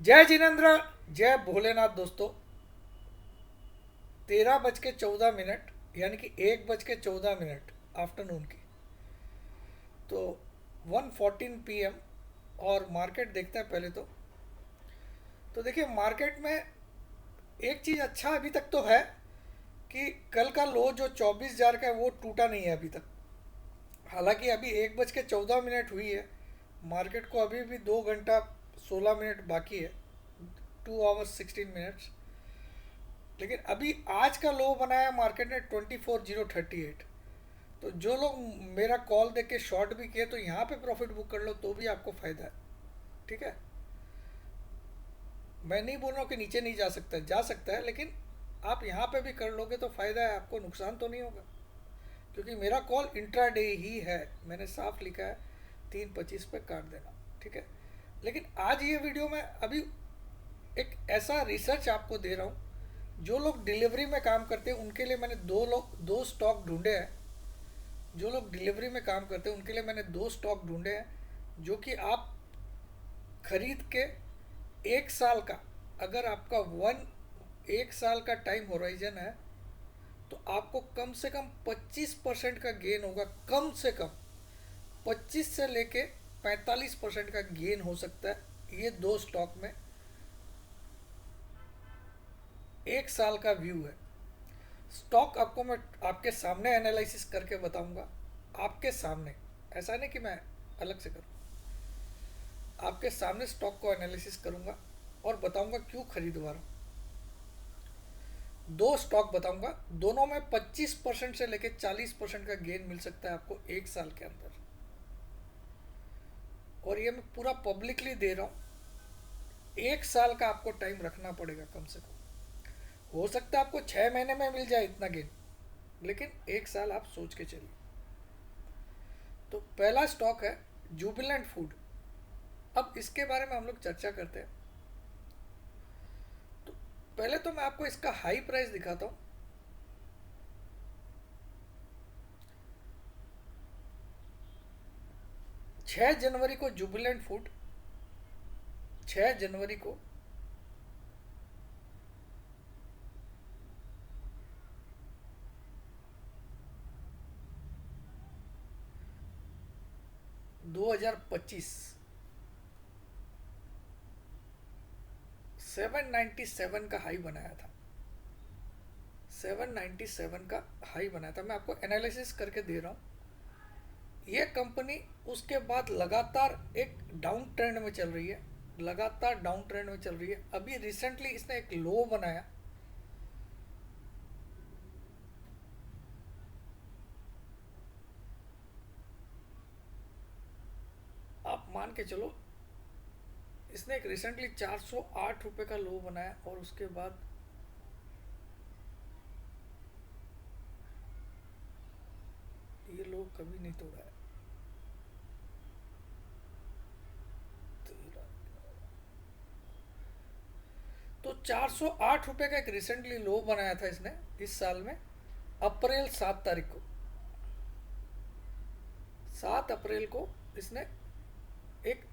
जय जिनेन्द्र। जय भोलेनाथ दोस्तों। 13:14 यानी कि 1:14 आफ्टरनून की। तो 1:14 PM और मार्केट देखते हैं पहले तो देखिए मार्केट में एक चीज़ अच्छा अभी तक तो है कि कल का लो जो 24,000 का है वो टूटा नहीं है अभी तक। हालांकि अभी 1:14 हुई है। मार्केट को अभी भी 2 घंटा 16 मिनट बाकी है। 2 hours 16 minutes। लेकिन अभी आज का लो बनाया मार्केट ने 24,038। तो जो लोग मेरा कॉल देख के शॉर्ट भी किए तो यहाँ पे प्रॉफिट बुक कर लो तो भी आपको फायदा है। ठीक है। मैं नहीं बोल रहा हूँ कि नीचे नहीं जा सकता है, लेकिन आप यहाँ पे भी कर लोगे तो फायदा है, आपको नुकसान तो नहीं होगा। क्योंकि मेरा कॉल इंट्राडे ही है, मैंने साफ लिखा है 3:25 पे काट देना। ठीक है। लेकिन आज ये वीडियो में अभी एक ऐसा रिसर्च आपको दे रहा हूँ। जो लोग डिलीवरी में काम करते हैं उनके लिए मैंने दो स्टॉक ढूंढे हैं। जो लोग डिलीवरी में काम करते हैं उनके लिए मैंने दो स्टॉक ढूंढे हैं जो कि आप खरीद के 1 साल का, अगर आपका 1 साल का टाइम होराइजन है तो आपको कम से कम 25% का गेन होगा। कम से कम 25 से लेके 45% का गेन हो सकता है। ये दो स्टॉक में 1 साल का व्यू है। स्टॉक आपको मैं आपके सामने एनालिसिस करके बताऊंगा। आपके सामने, ऐसा नहीं कि मैं अलग से करूँ, आपके सामने स्टॉक को एनालिसिस करूंगा और बताऊंगा क्यों खरीदवा रहा हूँ। दो स्टॉक बताऊंगा, दोनों में 25% से लेकर 40% का गेन मिल सकता है आपको 1 साल के अंदर। और ये मैं पूरा पब्लिकली दे रहा हूँ। 1 साल का आपको टाइम रखना पड़ेगा कम से कम। हो सकता है आपको 6 महीने में मिल जाए इतना गेन, लेकिन 1 साल आप सोच के चलिए। तो पहला स्टॉक है जुबिलेंट फूड। अब इसके बारे में हम लोग चर्चा करते हैं। तो पहले तो मैं आपको इसका हाई प्राइस दिखाता हूँ। 6 जनवरी को जुबिलेंट फूड, 6 जनवरी को 2025 797 का हाई बनाया था। 797 का हाई बनाया था। मैं आपको एनालिसिस करके दे रहा हूँ। ये कंपनी उसके बाद लगातार एक डाउन ट्रेंड में चल रही है। लगातार डाउन ट्रेंड में चल रही है। अभी रिसेंटली इसने एक लो बनाया। आप मान के चलो इसने एक रिसेंटली 408 रुपये का लो बनाया और उसके बाद ये लो कभी नहीं तोड़ा है। तो 408 रुपये का एक रिसेंटली लो बनाया था इसने इस साल में, अप्रैल 7 तारीख को। 7 अप्रैल को इसने एक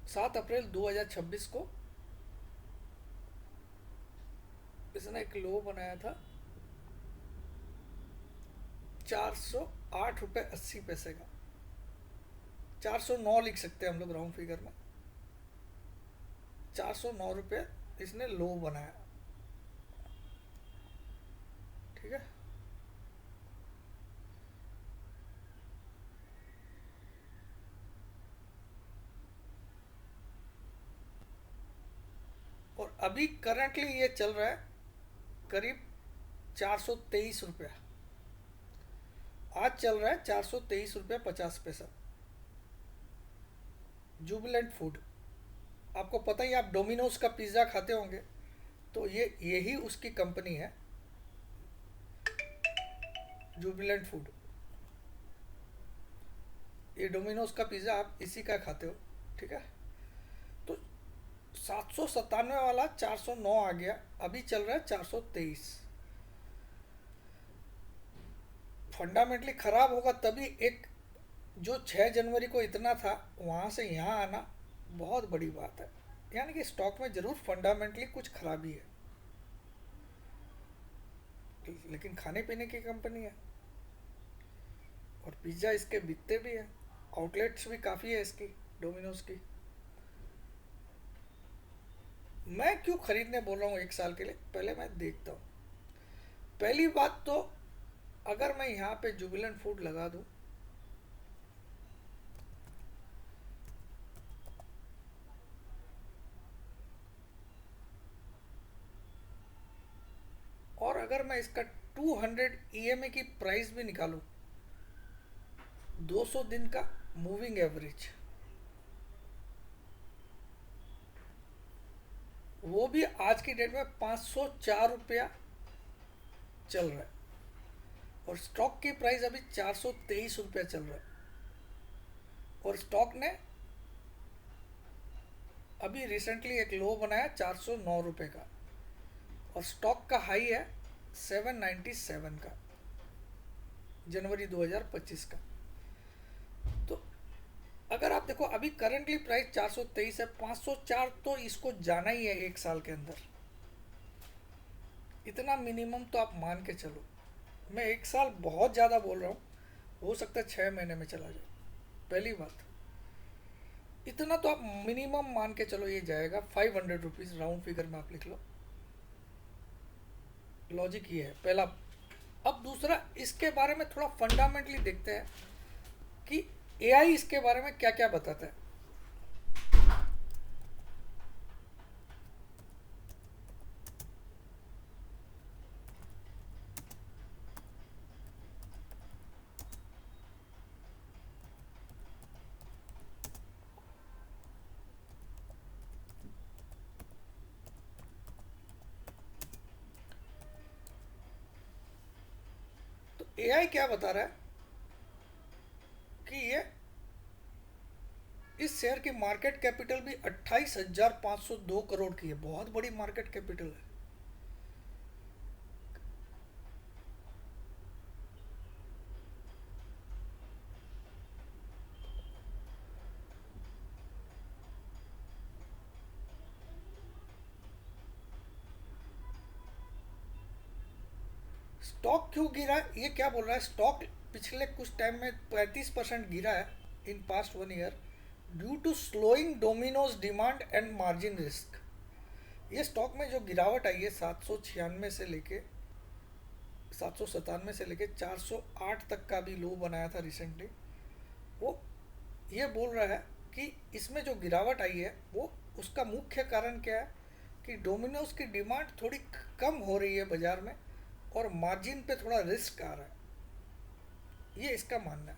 7 अप्रैल 2026 को इसने एक लो बनाया था 408 रुपये 80 पैसे का। 409 लिख सकते हैं हम लोग राउंड फिगर में। 409 रुपये इसने लो बनाया। ठीक है। और अभी करंटली ये चल रहा है करीब 423 रुपया। आज चल रहा है 423 रुपया 50 पैसा। जुबिलेंट फूड, आपको पता ही, आप डोमिनोज का पिज़्ज़ा खाते होंगे तो ये यही उसकी कंपनी है, जुबिलेंट फूड। ये डोमिनोज का पिज़्ज़ा आप इसी का खाते हो। ठीक है। तो 797 वाला 409 आ गया, अभी चल रहा है 423। फंडामेंटली खराब होगा तभी एक, जो 6 जनवरी को इतना था वहाँ से यहाँ आना बहुत बड़ी बात है। यानी कि स्टॉक में ज़रूर फंडामेंटली कुछ खराबी है, लेकिन खाने पीने की कंपनी है और पिज़्ज़ा इसके बिकते भी है, आउटलेट्स भी काफ़ी है इसकी, डोमिनोज की। मैं क्यों खरीदने बोल रहा हूँ 1 साल के लिए, पहले मैं देखता हूँ। पहली बात तो, अगर मैं यहाँ पे जुबिलेंट फूड लगा दूँ और अगर मैं इसका 200 ईएमए की प्राइस भी निकालूं, 200 दिन का मूविंग एवरेज, वो भी आज की डेट में 504 रुपया चल रहा है और स्टॉक की प्राइस अभी 423 रुपया चल रहा है। और स्टॉक ने अभी रिसेंटली एक लो बनाया 409 रुपये का और स्टॉक का हाई है 797 का, जनवरी 2025 का। तो अगर आप देखो अभी करंटली प्राइस 423 है, 504 तो इसको जाना ही है 1 साल के अंदर। इतना मिनिमम तो आप मान के चलो। मैं 1 साल बहुत ज़्यादा बोल रहा हूँ, हो सकता है 6 महीने में चला जाए। पहली बात, इतना तो आप मिनिमम मान के चलो ये जाएगा। 500 रुपीज़ राउंड फिगर में आप लिख लो। लॉजिक ये है पहला। अब दूसरा, इसके बारे में थोड़ा फंडामेंटली देखते हैं कि एआई इसके बारे में क्या क्या बताता है। तो एआई क्या बता रहा है कि ये इस शेयर की मार्केट कैपिटल भी 28,502 करोड़ की है। बहुत बड़ी मार्केट कैपिटल है। स्टॉक क्यों गिरा है, ये क्या बोल रहा है? स्टॉक पिछले कुछ टाइम में 35% गिरा है in past 1 year, due to slowing Domino's demand and margin risk. ये स्टॉक में जो गिरावट आई है 797 से लेके 408 तक का भी लो बनाया था रिसेंटली, वो ये बोल रहा है कि इसमें जो गिरावट आई है वो, उसका मुख्य कारण क्या है कि डोमिनोज की डिमांड थोड़ी कम हो रही है बाजार में और मार्जिन पे थोड़ा रिस्क आ रहा है। ये इसका मानना है।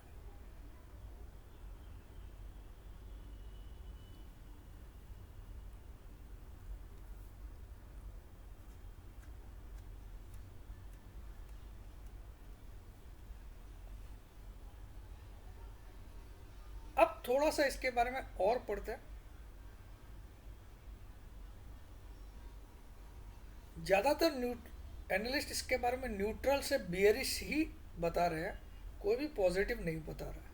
अब थोड़ा सा इसके बारे में और पढ़ते हैं। ज़्यादातर एनालिस्ट इसके बारे में न्यूट्रल से बियरिश ही बता रहे हैं, कोई भी पॉजिटिव नहीं बता रहा है।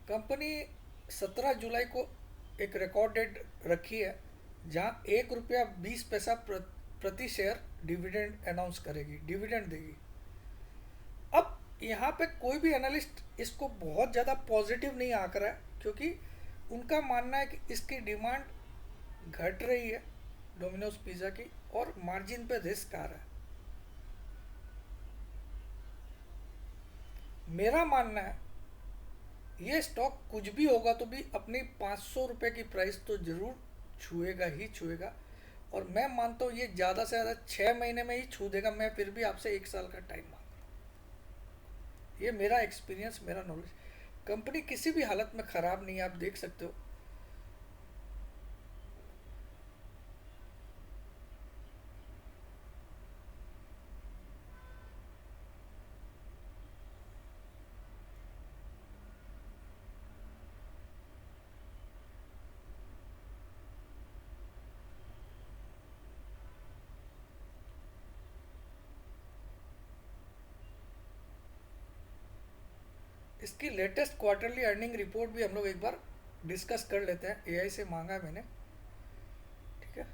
कंपनी 17 जुलाई को एक रिकॉर्ड डेट रखी है जहां 1 रुपया 20 पैसा प्रति शेयर डिविडेंड अनाउंस करेगी, डिविडेंड देगी। अब यहाँ पे कोई भी एनालिस्ट इसको बहुत ज़्यादा पॉजिटिव नहीं आंक रहा है, क्योंकि उनका मानना है कि इसकी डिमांड घट रही है डोमिनोज पिज़्ज़ा की और मार्जिन पे रिस्क आ रहा है। मेरा मानना है ये स्टॉक कुछ भी होगा तो भी अपनी 500 रुपये की प्राइस तो ज़रूर छुएगा ही छुएगा। और मैं मानता हूँ ये ज़्यादा से ज़्यादा 6 महीने में ही छू देगा। मैं फिर भी आपसे 1 साल का टाइम मांग रहा हूँ। ये मेरा एक्सपीरियंस, मेरा नॉलेज। कंपनी किसी भी हालत में ख़राब नहीं है, आप देख सकते हो। इसकी लेटेस्ट क्वार्टरली अर्निंग रिपोर्ट भी हम लोग एक बार डिस्कस कर लेते हैं। एआई से मांगा है मैंने, ठीक है।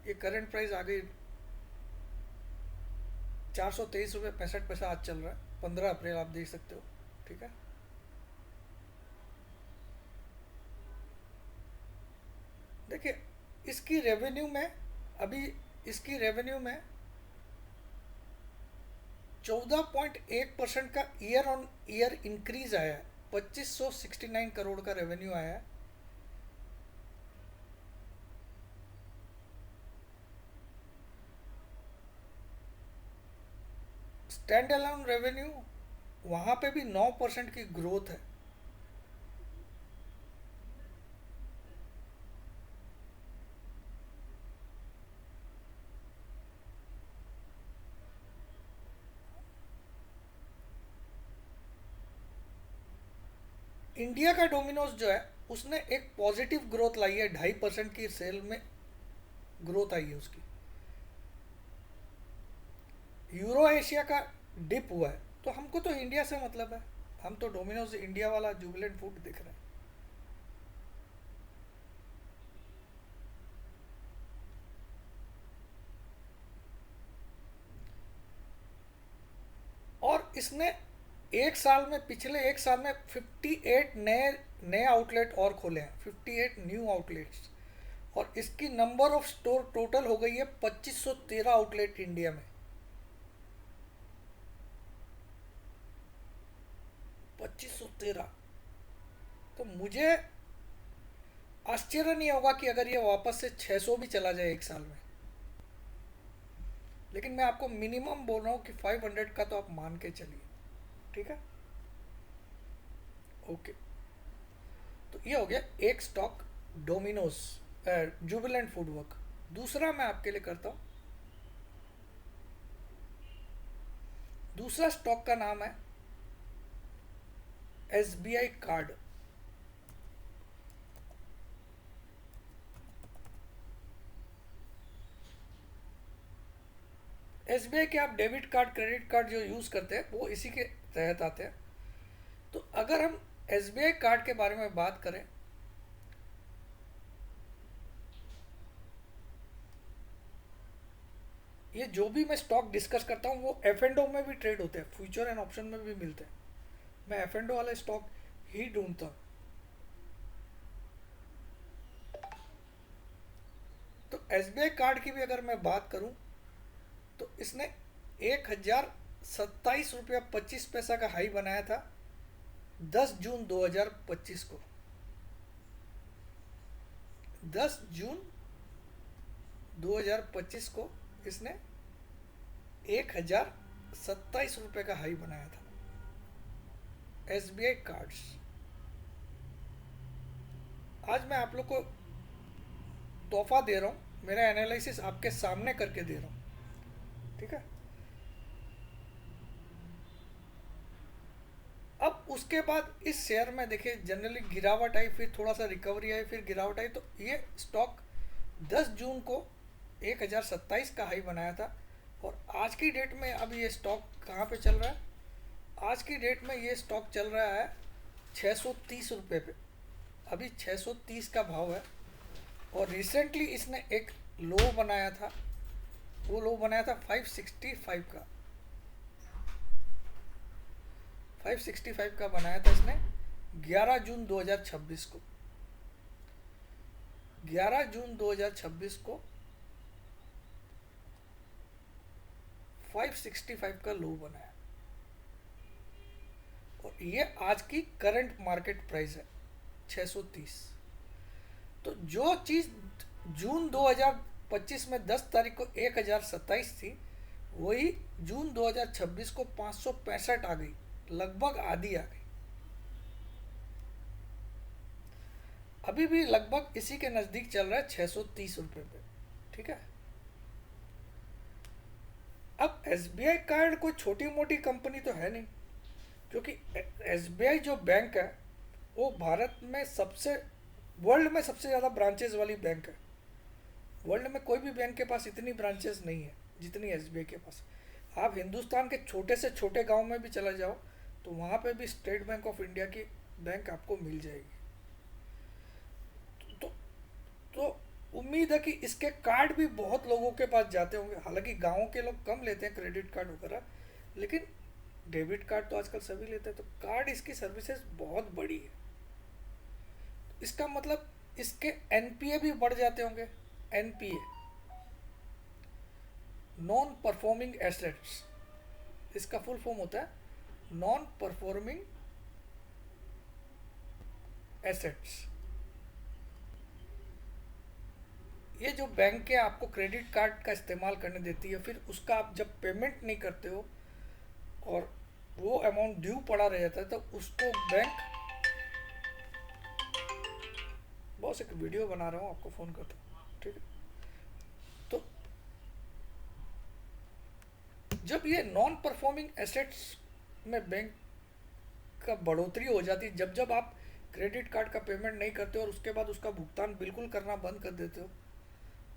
ये करंट प्राइस आ गई 423 रुपये 65 पैसा आज चल रहा है, 15 अप्रैल, आप देख सकते हो, ठीक है। देखिए इसकी रेवेन्यू में, अभी इसकी रेवेन्यू में 14.1% का ईयर ऑन ईयर इंक्रीज आया है। 2569 करोड़ का रेवेन्यू आया है। स्टैंड अलोन रेवेन्यू वहाँ पे भी 9% की ग्रोथ है। इंडिया का डोमिनोज जो है उसने एक पॉजिटिव ग्रोथ लाई है, 2.5% की सेल में ग्रोथ आई है उसकी। यूरो एशिया का डिप हुआ है, तो हमको तो इंडिया से मतलब है, हम तो डोमिनोज इंडिया वाला जुबिलेंट फूड दिख रहे हैं। और इसने एक साल में, पिछले एक साल में 58 नए नए आउटलेट और खोले हैं, 58 न्यू आउटलेट्स। और इसकी नंबर ऑफ स्टोर टोटल हो गई है 2513 आउटलेट इंडिया में। 2513। तो मुझे आश्चर्य नहीं होगा कि अगर ये वापस से 600 भी चला जाए एक साल में। लेकिन मैं आपको मिनिमम बोल रहा हूँ कि 500 का तो आप मान के चलिए, ठीक है। ओके, तो ये हो गया एक stock, Domino's Jubilant food work. दूसरा मैं आपके लिए करता हूँ, दूसरा स्टॉक का नाम है एसबीआई कार्ड। एसबीआई के आप डेबिट कार्ड क्रेडिट कार्ड जो यूज़ करते हैं वो इसी के तहत आते हैं। तो अगर हम एसबीआई कार्ड के बारे में बात करें, ये जो भी मैं स्टॉक डिस्कस करता हूँ वो एफ एंड ओ में भी ट्रेड होते हैं, फ्यूचर एंड ऑप्शन में भी मिलते हैं। मैं एफ एंड ओ वाले स्टॉक ही ढूंढता हूँ। तो एसबीआई कार्ड की भी अगर मैं बात करूँ तो इसने 1027 रुपया 25 पैसा का हाई बनाया था 10 जून 2025 को। 10 जून 2025 को इसने 1027 रुपये का हाई बनाया था एसबीआई कार्ड्स। आज मैं आप लोग को तोहफा दे रहा हूँ, मेरा एनालिसिस आपके सामने करके दे रहा हूँ, ठीक है। अब उसके बाद इस शेयर में देखिए जनरली गिरावट आई, फिर थोड़ा सा रिकवरी आई, फिर गिरावट आई। तो ये स्टॉक 10 जून को 1027 का हाई बनाया था। और आज की डेट में अब ये स्टॉक कहाँ पे चल रहा है? आज की डेट में ये स्टॉक चल रहा है 630 रुपये पे। अभी 630 का भाव है। और रिसेंटली इसने एक लो बनाया था, वो लो बनाया था 565 का, 565 का बनाया था इसने 11 जून 2026 को। 11 जून 2026 को 565 का लो बनाया। और ये आज की करंट मार्केट प्राइस है 630। तो जो चीज़ जून 2025 में 10 तारीख को 1027 थी, वही जून 2026 को 565 आ गई। लगभग आधी आ गई। अभी भी लगभग इसी के नज़दीक चल रहा है, 630 रुपये पे। ठीक है। अब एसबीआई कार्ड कोई छोटी मोटी कंपनी तो है नहीं, क्योंकि एसबीआई जो बैंक है वो भारत में सबसे, वर्ल्ड में सबसे ज़्यादा ब्रांचेज वाली बैंक है। वर्ल्ड में कोई भी बैंक के पास इतनी ब्रांचेस नहीं है जितनी एसबीआई के पास। आप हिंदुस्तान के छोटे से छोटे गांव में भी चला जाओ तो वहाँ पे भी स्टेट बैंक ऑफ इंडिया की बैंक आपको मिल जाएगी। तो तो उम्मीद है कि इसके कार्ड भी बहुत लोगों के पास जाते होंगे। हालांकि गाँव के लोग कम लेते हैं क्रेडिट कार्ड वगैरह, लेकिन डेबिट कार्ड तो आजकल सभी लेते हैं। तो कार्ड इसकी सर्विसेज बहुत बड़ी है। इसका मतलब इसके एनपीए भी बढ़ जाते होंगे। एनपीए, नॉन परफॉर्मिंग एसेट्स, इसका फुल फॉर्म होता है नॉन परफॉर्मिंग एसेट्स। ये जो बैंक आपको क्रेडिट कार्ड का इस्तेमाल करने देती है, फिर उसका आप जब पेमेंट नहीं करते हो और वो अमाउंट ड्यू पड़ा रह जाता है, तो उसको बैंक, बस एक वीडियो बना रहा हूँ, आपको फ़ोन करता हूँ। ठीक है। तो जब ये नॉन परफॉर्मिंग एसेट्स में बैंक का बढ़ोतरी हो जाती है, जब जब आप क्रेडिट कार्ड का पेमेंट नहीं करते और उसके बाद उसका भुगतान बिल्कुल करना बंद कर देते हो,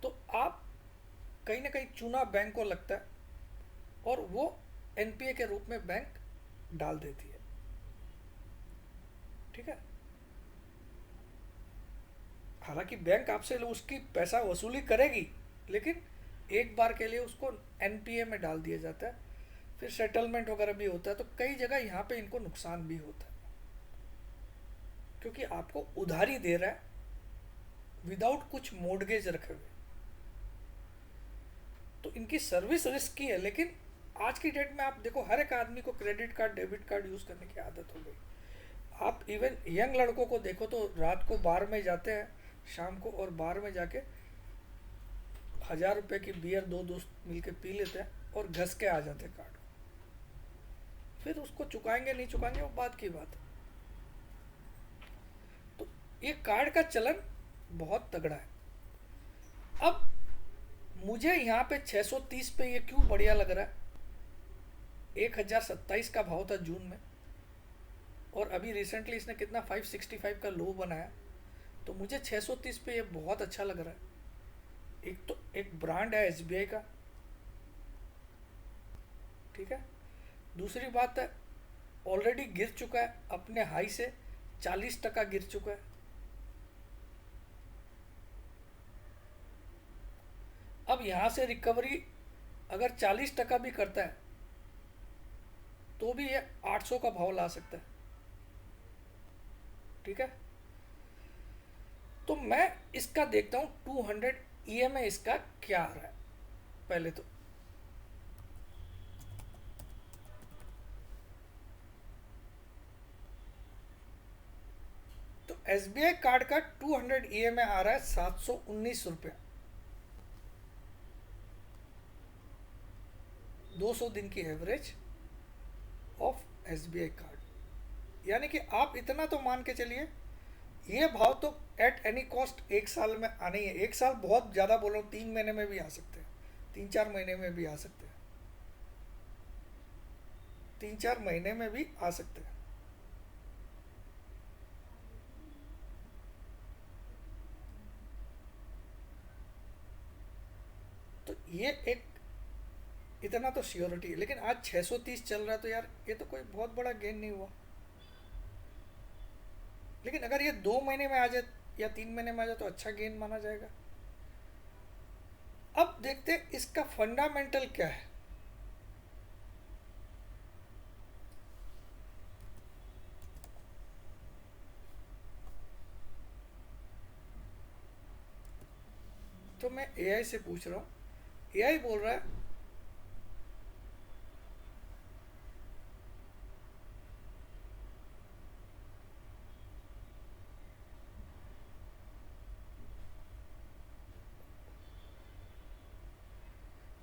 तो आप कहीं ना कहीं चूना बैंक को लगता है और वो एनपीए के रूप में बैंक डाल देती है। ठीक है। हालांकि बैंक आपसे उसकी पैसा वसूली करेगी, लेकिन एक बार के लिए उसको एनपीए में डाल दिया जाता है, फिर सेटलमेंट वगैरह भी होता है। तो कई जगह यहाँ पे इनको नुकसान भी होता है, क्योंकि आपको उधारी दे रहा है विदाउट कुछ मोर्टगेज रखे हुए। तो इनकी सर्विस रिस्की है, लेकिन आज की डेट में आप देखो हर एक आदमी को credit card debit card use करने की आदत हो गई। आप इवन यंग लड़कों को देखो तो रात को बार में जाते हैं शाम को, और बार में जाके 1000 रुपये की बियर दो दोस्त मिलके पी लेते हैं और घस के आ जाते हैं कार्ड। फिर उसको चुकाएंगे नहीं चुकाएंगे वो बात की बात है। तो ये कार्ड का चलन बहुत तगड़ा है। अब मुझे यहाँ पे 630 पे ये क्यों बढ़िया लग रहा है? 1027 का भाव था जून में, और अभी रिसेंटली इसने कितना 565 का लो बनाया। तो मुझे 630 पे ये बहुत अच्छा लग रहा है। एक तो एक ब्रांड है एसबीआई का, ठीक है। दूसरी बात है, ऑलरेडी गिर चुका है अपने हाई से, 40% गिर चुका है। अब यहाँ से रिकवरी अगर 40% भी करता है तो भी ये 800 का भाव ला सकता है। ठीक है। तो मैं इसका देखता हूँ 200 ईएमआई इसका क्या आ रहा है पहले। तो एसबीआई कार्ड का 200 ईएमआई आ रहा है 719 रुपया, 200 दिन की एवरेज ऑफ एसबीआई कार्ड। यानी कि आप इतना तो मान के चलिए, ये भाव तो एट एनी कॉस्ट एक साल में आना ही है। एक साल बहुत ज़्यादा बोल रहा हूँ, 3 महीने में भी आ सकते हैं, 3-4 महीने में भी आ सकते हैं, 3-4 महीने में भी आ सकते हैं। तो ये एक इतना तो श्योरिटी है। लेकिन आज 630 चल रहा है, तो यार ये तो कोई बहुत बड़ा गेन नहीं हुआ। लेकिन अगर ये 2 महीने में आ जाए या 3 महीने में आ जाए तो अच्छा गेन माना जाएगा। अब देखते हैं इसका फंडामेंटल क्या है। तो मैं एआई से पूछ रहा हूँ, एआई बोल रहा है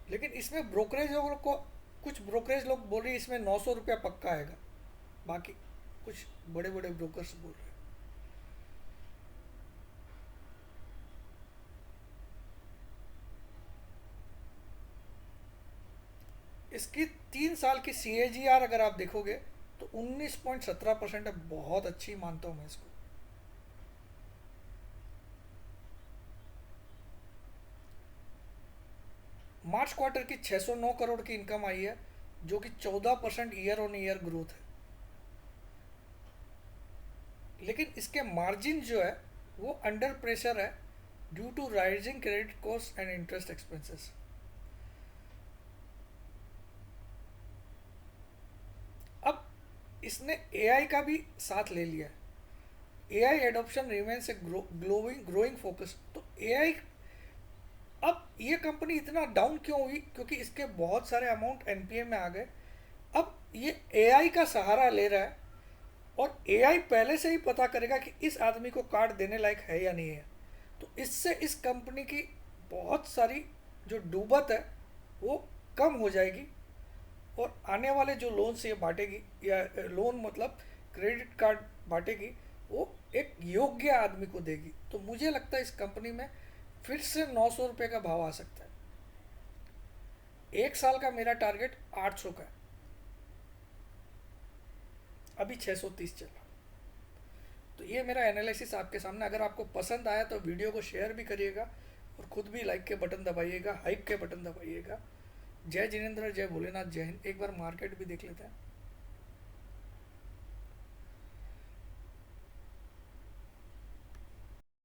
लेकिन इसमें ब्रोकरेज को, कुछ ब्रोकरेज लोग बोल रही है इसमें 900 रुपया पक्का आएगा। बाकी कुछ बड़े बड़े ब्रोकर्स बोल रहे हैं। इसकी 3 साल की CAGR अगर आप देखोगे तो 19.17% है, बहुत अच्छी मानता हूँ मैं इसको। मार्च क्वार्टर की 609 करोड़ की इनकम आई है, जो कि 14% ईयर ऑन ईयर ग्रोथ है। लेकिन इसके मार्जिन जो है वो अंडर प्रेशर है due to rising credit cost and interest expenses. अब इसने AI का भी साथ ले लिया है। AI adoption remains a growing focus. तो AI, अब ये कंपनी इतना डाउन क्यों हुई? क्योंकि इसके बहुत सारे अमाउंट NPA में आ गए। अब ये AI का सहारा ले रहा है, और AI पहले से ही पता करेगा कि इस आदमी को कार्ड देने लायक है या नहीं है। तो इससे इस कंपनी की बहुत सारी जो डूबत है वो कम हो जाएगी, और आने वाले जो लोन से ये बांटेगी, या लोन मतलब क्रेडिट कार्ड बांटेगी, वो एक योग्य आदमी को देगी। तो मुझे लगता है इस कंपनी में फिर से 900 रुपये का भाव आ सकता है। 1 साल का मेरा टारगेट 800 का है, अभी 630 चल रहा। तो ये मेरा एनालिसिस आपके सामने। अगर आपको पसंद आया तो वीडियो को शेयर भी करिएगा, और खुद भी लाइक के बटन दबाइएगा, हाइप के बटन दबाइएगा। जय जिनेंद्र, जय भोलेनाथ, जय हिंद। एक बार मार्केट भी देख लेते हैं।